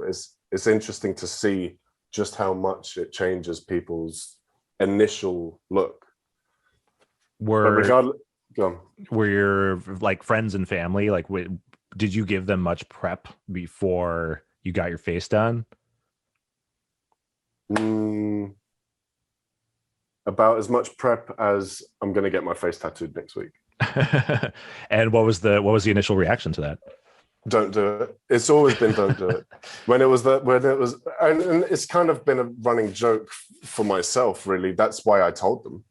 It's interesting to see just how much it changes people's initial look. But Were regardless, go on. were your like friends and family like? Did you give them much prep before you got your face done? Mm, about as much prep as I'm going to get my face tattooed next week. And what was the initial reaction to that? Don't do it. It's always been don't do it. When it was, and it's kind of been a running joke for myself, really. That's why I told them.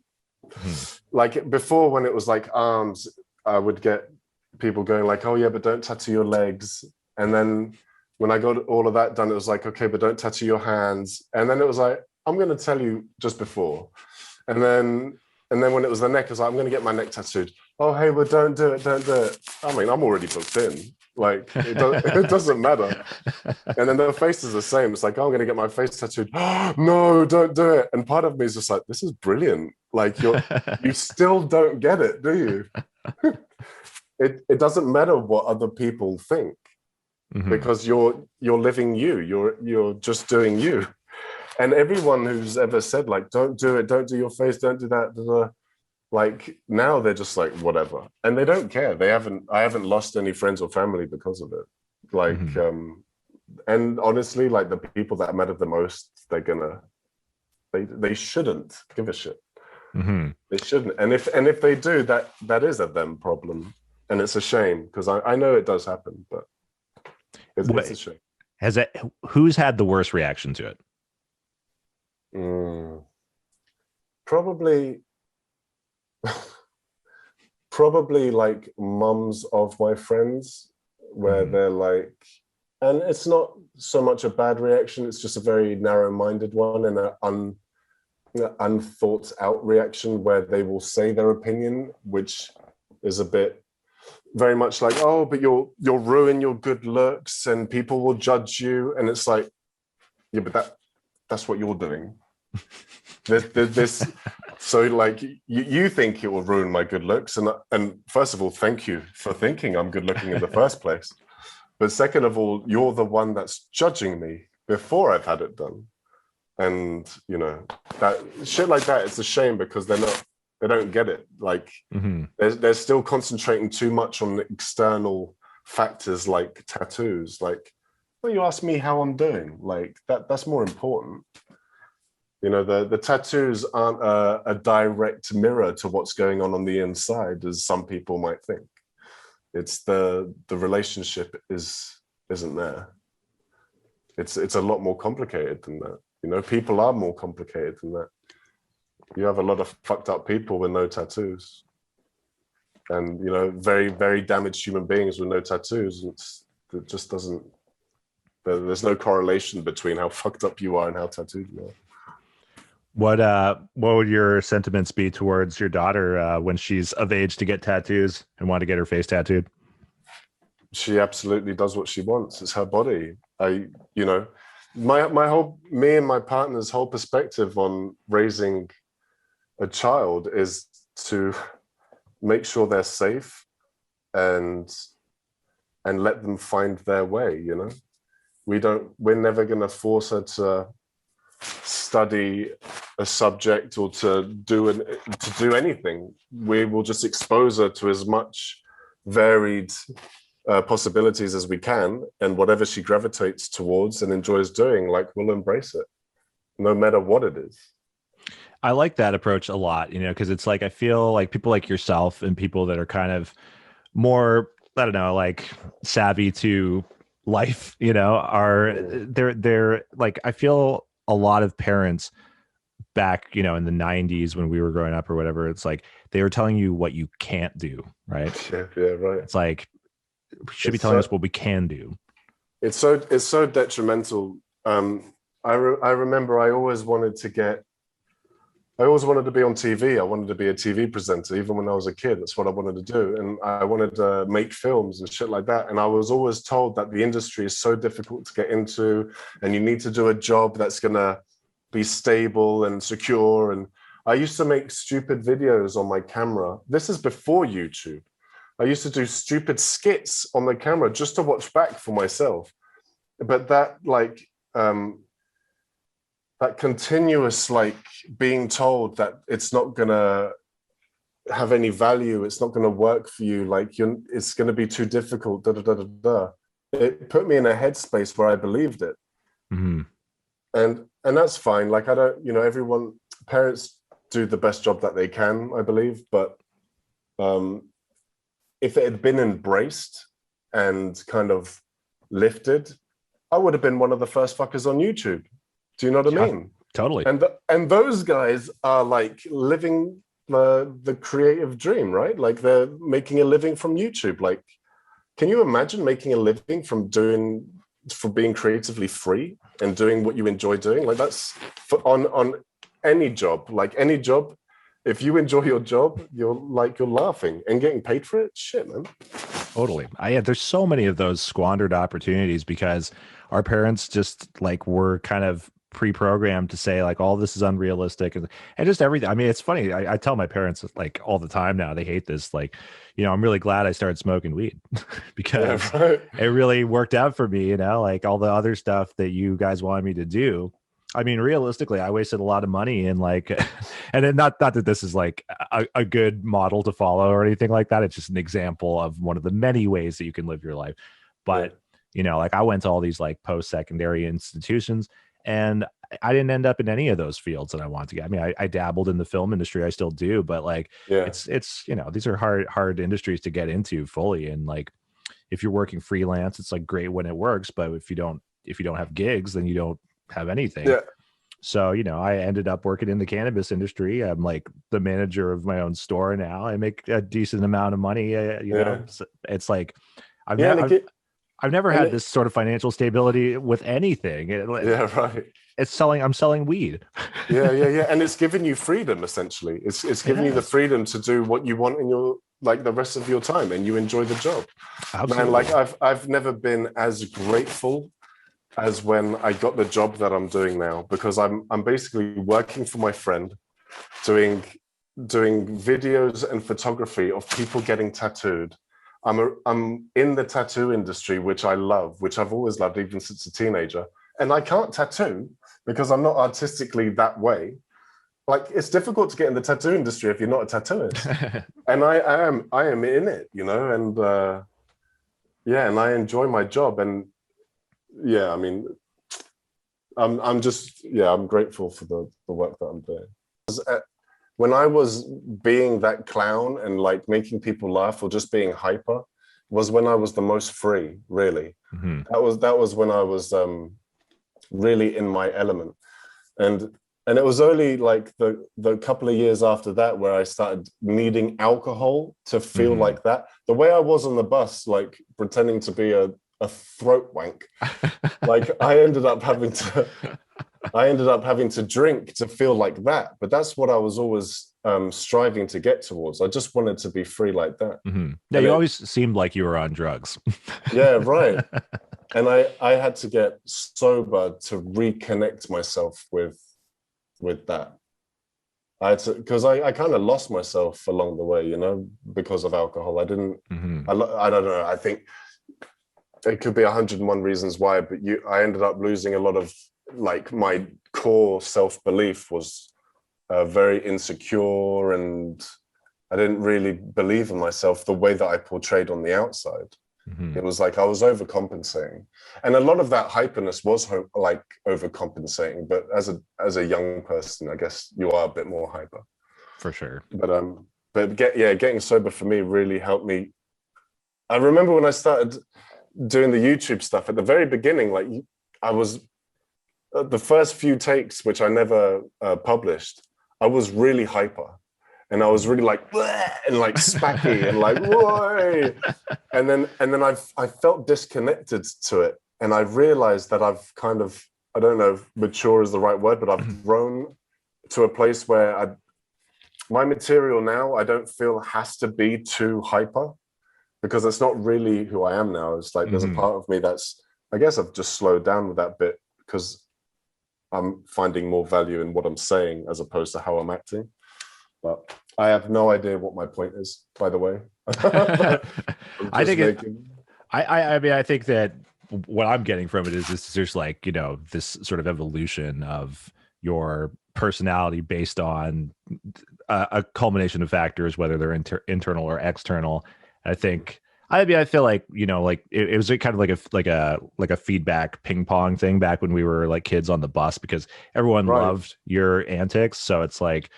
Hmm. Like before, when it was like arms, I would get people going like, "Oh yeah, but don't tattoo your legs." And then when I got all of that done, it was like, "Okay, but don't tattoo your hands." And then it was like, "I'm going to tell you just before." And then when it was the neck, I was like, "I'm going to get my neck tattooed." Oh, Heywood, don't do it, don't do it. I mean, I'm already booked in. Like it doesn't matter. And then the face is the same. It's like, oh, I'm going to get my face tattooed. Oh, no, don't do it. And part of me is just like, this is brilliant. Like you still don't get it, do you? It doesn't matter what other people think Hmm. because you're living you. You're just doing you. And everyone who's ever said like, don't do it, don't do your face, don't do that. Like now they're just like whatever, and they don't care. I haven't lost any friends or family because of it. Like, Hmm. and honestly, like the people that matter the most, they shouldn't give a shit. Hmm. They shouldn't. And if they do, that is a them problem, and it's a shame because I know it does happen, but it's a What shame. has it? Who's had the worst reaction to it? Mm, probably probably like mums of my friends where Hmm. they're like, and it's not so much a bad reaction, it's just a very narrow-minded one and unthought out reaction where they will say their opinion, which is a bit very much like, oh, but you'll ruin your good looks and people will judge you. And it's like, yeah, but that's what you're doing. This so like you think it will ruin my good looks, and first of all, thank you for thinking I'm good looking in the first place. But second of all, you're the one that's judging me before I've had it done. And you know, that shit like that, it's a shame because they don't get it. Like they're still concentrating too much on external factors like tattoos. Like, well, you ask me how I'm doing, like that's more important. You know, the tattoos aren't a direct mirror to what's going on the inside, as some people might think. It's the relationship isn't there. It's a lot more complicated than that. You know, people are more complicated than that. You have a lot of fucked up people with no tattoos, and you know, very, very damaged human beings with no tattoos. It just doesn't. There's no correlation between how fucked up you are and how tattooed you are. What would your sentiments be towards your daughter when she's of age to get tattoos and want to get her face tattooed? She absolutely does what she wants. It's her body. You know, me and my partner's whole perspective on raising a child is to make sure they're safe and let them find their way. You know, we're never going to force her to study a subject or to do anything. We will just expose her to as much varied possibilities as we can, and whatever she gravitates towards and enjoys doing, like, we'll embrace it no matter what it is. I like that approach a lot, you know, because it's like I feel like people like yourself and people that are kind of more, I don't know, like savvy to life, you know, they're like, I feel a lot of parents back, you know, in the 90s when we were growing up or whatever, it's like they were telling you what you can't do, right? Yeah, right. It's like we should be telling us what we can do. It's so detrimental. I remember I always wanted to be on TV. I wanted to be a TV presenter, even when I was a kid. That's what I wanted to do. And I wanted to make films and shit like that. And I was always told that the industry is so difficult to get into, and you need to do a job that's going to be stable and secure. And I used to make stupid videos on my camera. This is before YouTube. I used to do stupid skits on the camera just to watch back for myself. But that, like, that continuous, like, being told that it's not gonna have any value, it's not gonna work for you, like, it's gonna be too difficult, da da da da da. It put me in a headspace where I believed it, and that's fine. Like, I don't, you know, parents do the best job that they can, I believe, but if it had been embraced and kind of lifted, I would have been one of the first fuckers on YouTube. Do you know what I mean? Totally. And those guys are like living the creative dream, right? Like, they're making a living from YouTube. Like, can you imagine making a living from being creatively free and doing what you enjoy doing? Like, that's on any job. Like, any job, if you enjoy your job, you're laughing and getting paid for it. Shit, man. Totally. There's so many of those squandered opportunities because our parents just like were kind of pre-programmed to say like all this is unrealistic and just everything. I mean, it's funny. I tell my parents like all the time now, they hate this. Like, you know, I'm really glad I started smoking weed because it really worked out for me, you know, like all the other stuff that you guys wanted me to do. I mean, realistically, I wasted a lot of money in like, and then not that this is like a good model to follow or anything like that. It's just an example of one of the many ways that you can live your life. But, you know, like I went to all these like post-secondary institutions and I didn't end up in any of those fields that I wanted to get. I mean, I dabbled in the film industry. I still do, but like, it's, you know, these are hard industries to get into fully. And like, if you're working freelance, it's like great when it works, but if you don't have gigs, then you don't have anything. So, you know, I ended up working in the cannabis industry. I'm like the manager of my own store now. I make a decent amount of money. You know, it's like, I've never had this sort of financial stability with anything. Yeah, right. I'm selling weed. Yeah. And it's giving you freedom, essentially. It's giving you the freedom to do what you want in your, like, the rest of your time, and you enjoy the job. Absolutely. Man, like I've never been as grateful as when I got the job that I'm doing now, because I'm basically working for my friend, doing videos and photography of people getting tattooed. I'm in the tattoo industry, which I love, which I've always loved even since a teenager. And I can't tattoo because I'm not artistically that way. Like, it's difficult to get in the tattoo industry if you're not a tattooist. And I am in it, you know, and yeah, and I enjoy my job. And yeah, I mean, I'm just, yeah, I'm grateful for the work that I'm doing. When I was being that clown and like making people laugh or just being hyper, was when I was the most free, really. Mm-hmm. That was when I was really in my element. And it was only like the couple of years after that where I started needing alcohol to feel Mm-hmm. like that. The way I was on the bus, like pretending to be a throat wank, like I ended up having to drink to feel like that. But that's what I was always striving to get towards. I just wanted to be free like that. Mm-hmm. Yeah, you always seemed like you were on drugs. Yeah, right. And I had to get sober to reconnect myself with that. I had to, because I kind of lost myself along the way, you know, because of alcohol. I didn't. Mm-hmm. I don't know. I think it could be 101 reasons why, but I ended up losing a lot of, like, my core self-belief was very insecure, and I didn't really believe in myself the way that I portrayed on the outside. Mm-hmm. It was like I was overcompensating, and a lot of that hyperness was like overcompensating. But as a young person, I guess you are a bit more hyper, for sure. But getting sober for me really helped me. I remember when I started doing the YouTube stuff at the very beginning, like I was the first few takes, which I never published, I was really hyper. And I was really like, bleh, and like spacky and like, whoa. And then I felt disconnected to it. And I realized that I've kind of, I don't know if mature is the right word, but I've grown to a place where my material now, I don't feel has to be too hyper, because it's not really who I am now. It's like, there's a part of me that's, I guess I've just slowed down with that bit, because I'm finding more value in what I'm saying as opposed to how I'm acting. But I have no idea what my point is, by the way. I think I mean, I think that what I'm getting from it is there's like, you know, this sort of evolution of your personality based on a culmination of factors, whether they're internal or external. I think, I mean, I feel like, you know, like it was kind of like a feedback ping pong thing back when we were like kids on the bus, because everyone loved your antics. So it's like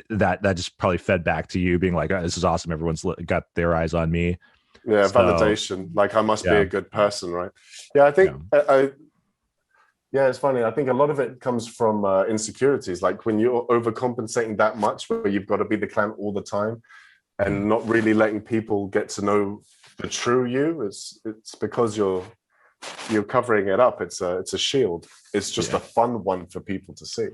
that just probably fed back to you being like, oh, this is awesome. Everyone's got their eyes on me. Yeah, so, validation. Like, I must be a good person, right? Yeah, I think yeah, it's funny. I think a lot of it comes from insecurities. Like when you're overcompensating that much, where you've got to be the clown all the time, and not really letting people get to know the true you. It's because you're covering it up. It's a shield. It's just a fun one for people to see.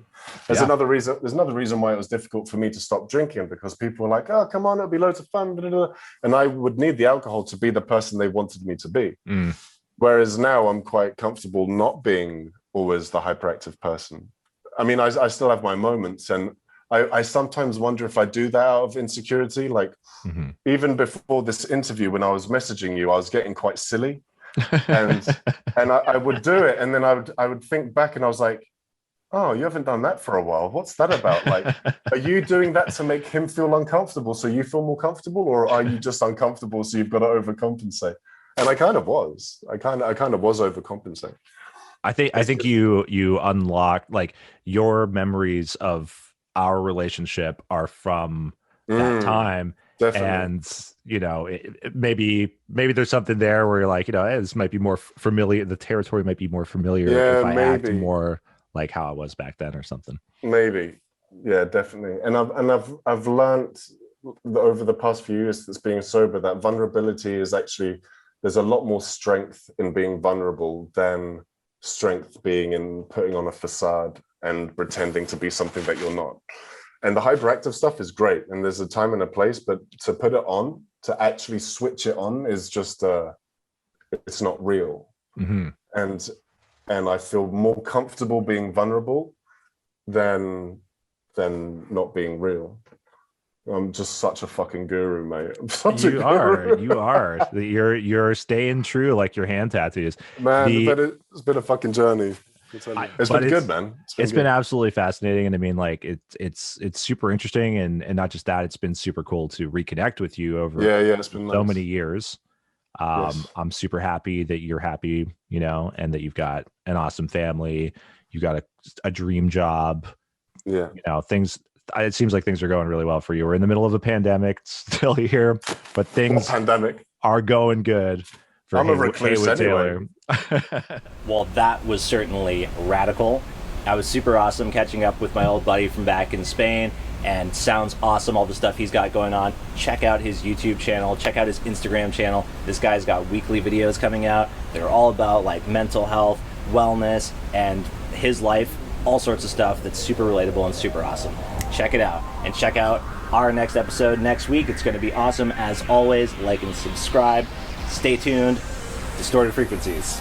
There's another reason why it was difficult for me to stop drinking, because people were like, oh, come on, it'll be loads of fun. Blah, blah, blah. And I would need the alcohol to be the person they wanted me to be. Whereas now I'm quite comfortable not being always the hyperactive person. I mean, I still have my moments, and I sometimes wonder if I do that out of insecurity. Like, even before this interview, when I was messaging you, I was getting quite silly, and I would do it, and then I would think back, and I was like, oh, you haven't done that for a while. What's that about? Like, are you doing that to make him feel uncomfortable so you feel more comfortable, or are you just uncomfortable so you've got to overcompensate? And I kind of was. I kind of was overcompensating. I think you unlocked, like, your memories of our relationship are from that time. Definitely. And, you know, maybe there's something there where you're like, you know, hey, this might be more familiar. The territory might be more familiar if I act more like how I was back then or something. Maybe. Yeah, definitely. And I've learned over the past few years that's being sober that vulnerability is actually there's a lot more strength in being vulnerable than strength being in putting on a facade and pretending to be something that you're not. And the hyperactive stuff is great, and there's a time and a place, but to put it on, to actually switch it on is just it's not real. Mm-hmm. And I feel more comfortable being vulnerable than not being real. I'm just such a fucking guru, mate. I'm such a guru. You are. You're staying true like your hand tattoos. Man, it's been a fucking journey. It's been good, man. It's been absolutely fascinating, and I mean, like it's super interesting, and not just that, it's been super cool to reconnect with you over it's been so nice. many years. Yes. I'm super happy that you're happy, you know, and that you've got an awesome family. You got a dream job. Yeah, you know, things. It seems like things are going really well for you. We're in the middle of a pandemic still here, but things are going good. I'm a recluse anyway. Well, that was certainly radical. That was super awesome catching up with my old buddy from back in Spain, and sounds awesome, all the stuff he's got going on. Check out his YouTube channel, check out his Instagram channel. This guy's got weekly videos coming out. They're all about like mental health, wellness, and his life, all sorts of stuff that's super relatable and super awesome. Check it out, and check out our next episode next week. It's going to be awesome as always. Like and subscribe. Stay tuned. Distorted Frequencies.